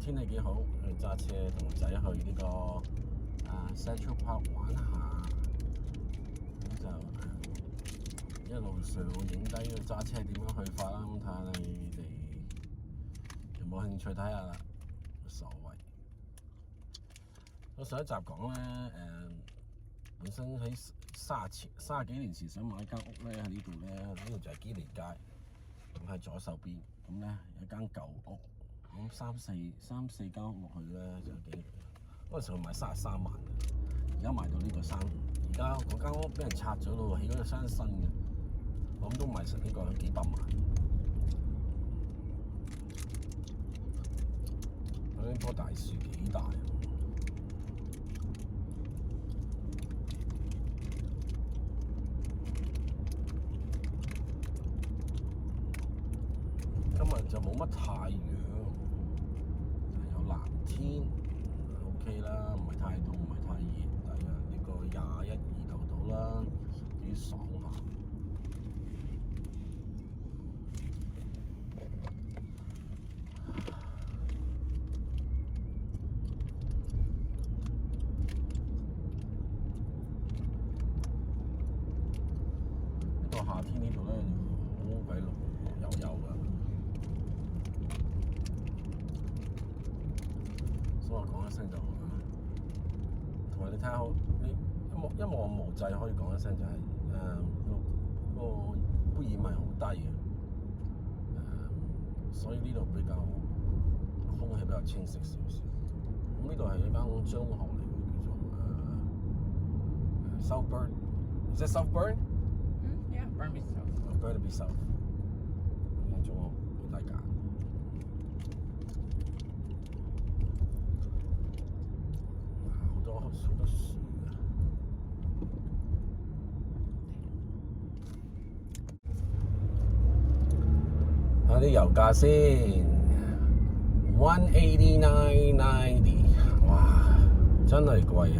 天氣幾好，揸車同仔去呢個Central Park 玩下，咁就一路上影低個揸車點樣去法啦，咁睇下你哋有冇興趣睇下啦，冇所謂。我上一集講咧，本身喺30幾年前想買間屋咧，喺呢度咧，呢度就係堅尼街，咁喺左手邊，咁咧有一間舊屋。咁三四間屋落去咧就幾，嗰陣時候賣33萬，而家賣到呢個而家嗰間屋俾人拆咗咯，起嗰個間新嘅，我諗都賣成呢個幾百萬。呢棵大樹幾大啊！今日就冇乜太陽。藍天 OK 啦，唔係太凍，唔係太熱，大約呢個21、22度到啦，幾爽下。呢個夏天呢度咧好鬼綠油油㗎。所以我講一聲就好啦，同埋你睇下好，你一望無際可以講一聲就係個污染係好低嘅，所以呢度比較空氣比較清晰少少。咁呢度係一間中學嚟嘅，叫做Southburn。Is it Southburn? Yeah, Burnaby South. Burnaby South。呢間中學幾大間。好多樹啊！睇啲油價先，189.90，哇，真係貴啊！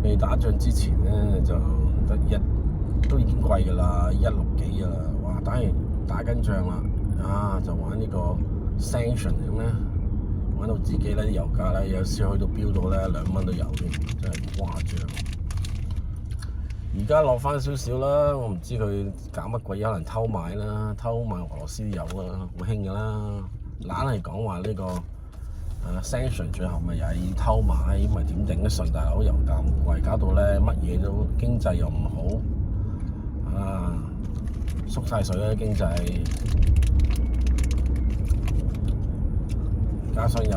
未打仗之前咧，就都已經貴㗎啦，16幾㗎啦，哇！打緊仗啦，就玩呢個 sanction 咁咧，玩到自己咧啲油價咧有時去到飆到咧2蚊都有添，真係誇張。而家落翻少少啦，我唔知佢搞乜鬼，可能偷買啦，偷買俄羅斯油啦，好興㗎啦，懶係講話呢個sanction 最後咪又係要偷買，咪點頂得順大佬油價咁貴，搞到咧乜嘢都經濟又唔好，縮晒水啦經濟，加上又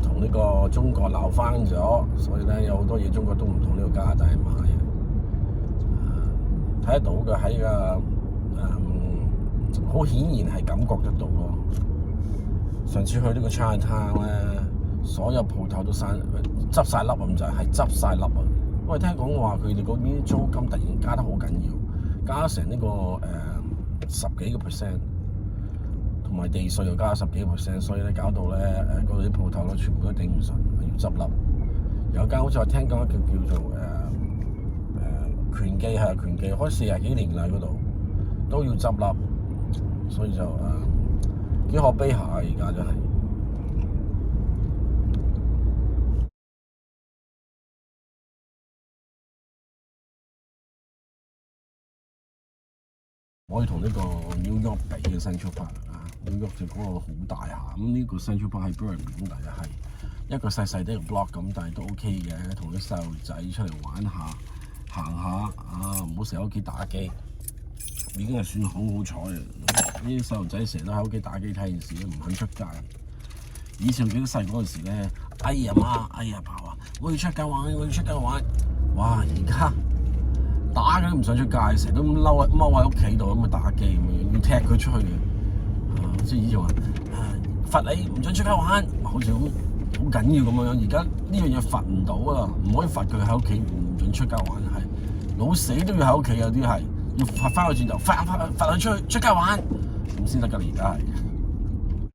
同呢個中國鬧翻咗，所以咧有好多嘢中國都唔同呢個加拿大買，睇得到嘅喺個好顯然係感覺得到咯。上次去呢個 Chinatown 咧，所有鋪頭都執晒笠咁滯，係執晒笠啊！因為聽講話佢哋嗰邊租金突然加得好緊要，加成呢個10幾個%，同埋地稅又加10幾個%，所以咧搞到咧嗰度啲鋪頭咧全部都頂唔順，要執笠。有間好似我聽講叫做拳記係拳記，開40幾年啦嗰度，都要執笠，所以就幾可悲下啊！而家真係。我可以同呢個 New York 比嘅 Central Park New York 就嗰個好大下，咁呢個 Central Park 喺 Burnaby 咁，大約係一個細細啲嘅 block 咁，但係都 OK 嘅，同啲細路仔出嚟玩下、行下唔好成日喺屋企打機，已經係算好彩嘅。呢啲細路仔成日都喺屋企打機睇電視，唔肯出街。以前記得細嗰陣時咧，哎呀媽，哎呀爸啊，我要出街玩，我要出街玩。哇！而家打嘅都唔想出街，成日都踎喺屋企度咁去打機，要踢佢出去嘅。即係以前話罰你唔准出街玩，好似好緊要咁樣。而家呢樣嘢罰唔到啊，唔可以罰佢喺屋企唔准出街玩，係老死都要喺屋企，有啲係要罰翻佢轉頭，罰佢出街玩咁先得㗎。而家係。